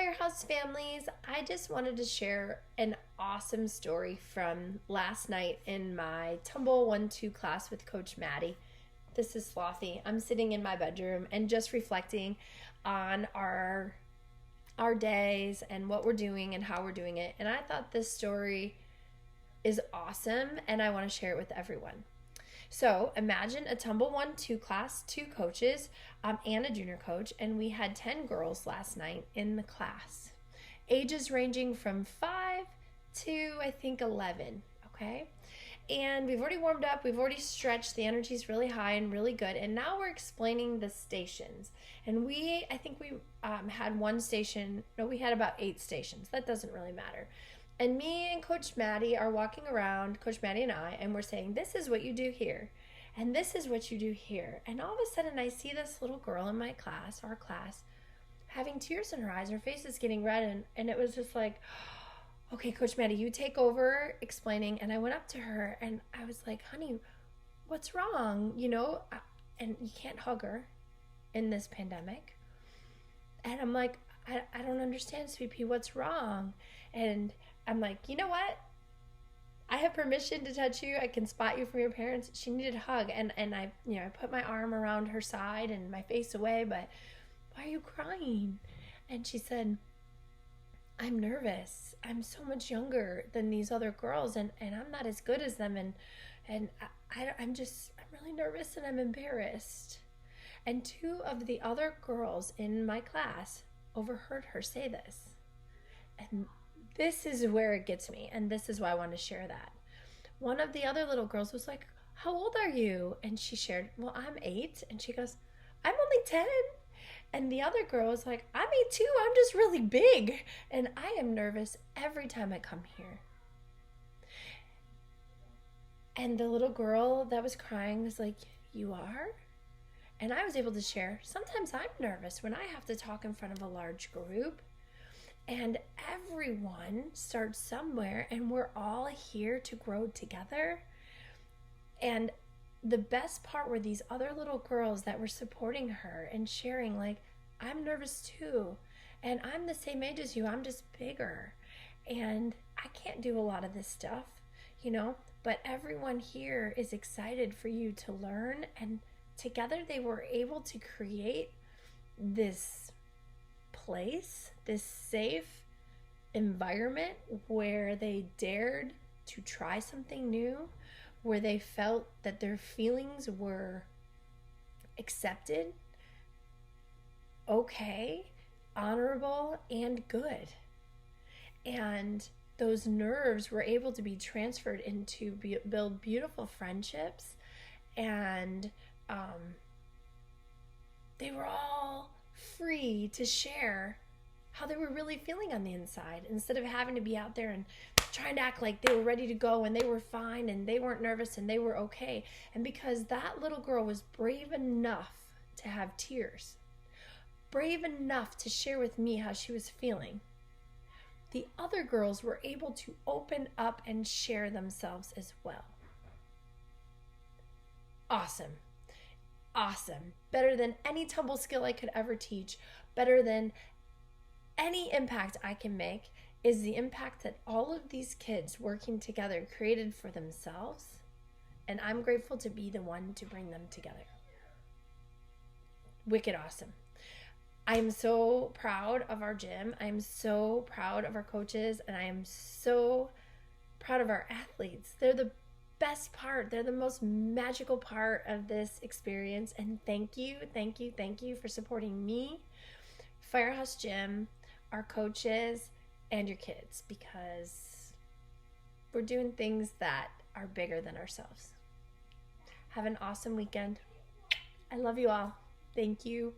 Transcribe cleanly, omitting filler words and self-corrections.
Firehouse families. I just wanted to share an awesome story from last night in my Tumble 1-2 class with Coach Maddie. This is Slothy. I'm sitting in my bedroom and just reflecting on our days and what we're doing and how we're doing it. And I thought this story is awesome and I want to share it with everyone. So imagine a Tumble 1-2 class, 2 coaches, and a junior coach, and we had 10 girls last night in the class. Ages ranging from 5 to, I think, 11, okay? And we've already warmed up, we've already stretched, the energy's really high and really good, and now we're explaining the stations. And I think we had one station, no, we had about 8 stations. That doesn't really matter. And me and Coach Maddie are walking around, Coach Maddie and I, and we're saying, this is what you do here, and this is what you do here. And all of a sudden, I see this little girl in my class, our class, having tears in her eyes. Her face is getting red, and it was just like, okay, Coach Maddie, you take over explaining. And I went up to her, and I was like, honey, what's wrong? And you can't hug her in this pandemic. And I'm like, I don't understand, Sweet Pea, what's wrong? And I'm like, you know what? I have permission to touch you. I can spot you from your parents. She needed a hug. And I put my arm around her side and my face away, but why are you crying? And she said, I'm nervous. I'm so much younger than these other girls, and I'm not as good as them. And I'm really nervous and I'm embarrassed. And 2 of the other girls in my class overheard her say this. And this is where it gets me, and this is why I want to share that. One of the other little girls was like, how old are you? And she shared, well, I'm 8. And she goes, I'm only 10. And the other girl was like, I'm 8 too. I'm just really big. And I am nervous every time I come here. And the little girl that was crying was like, you are? And I was able to share, sometimes I'm nervous when I have to talk in front of a large group. And everyone starts somewhere, and we're all here to grow together. And the best part were these other little girls that were supporting her and sharing, like, I'm nervous too, and I'm the same age as you, I'm just bigger, and I can't do a lot of this stuff, but everyone here is excited for you to learn. And together they were able to create this place, this safe environment where they dared to try something new, where they felt that their feelings were accepted, okay, honorable, and good. And those nerves were able to be transferred into build beautiful friendships. And they were all free to share how they were really feeling on the inside, instead of having to be out there and trying to act like they were ready to go and they were fine and they weren't nervous and they were okay. And because that little girl was brave enough to have tears, brave enough to share with me how she was feeling, the other girls were able to open up and share themselves as well. Awesome. Awesome. Better than any tumble skill I could ever teach, better than any impact I can make, is the impact that all of these kids working together created for themselves. And I'm grateful to be the one to bring them together. Wicked awesome. I'm so proud of our gym. I'm so proud of our coaches, and I am so proud of our athletes. They're the best part. They're the most magical part of this experience. And thank you for supporting me, Firehouse Gym, our coaches, and your kids, because we're doing things that are bigger than ourselves. Have an awesome weekend. I love you all. Thank you.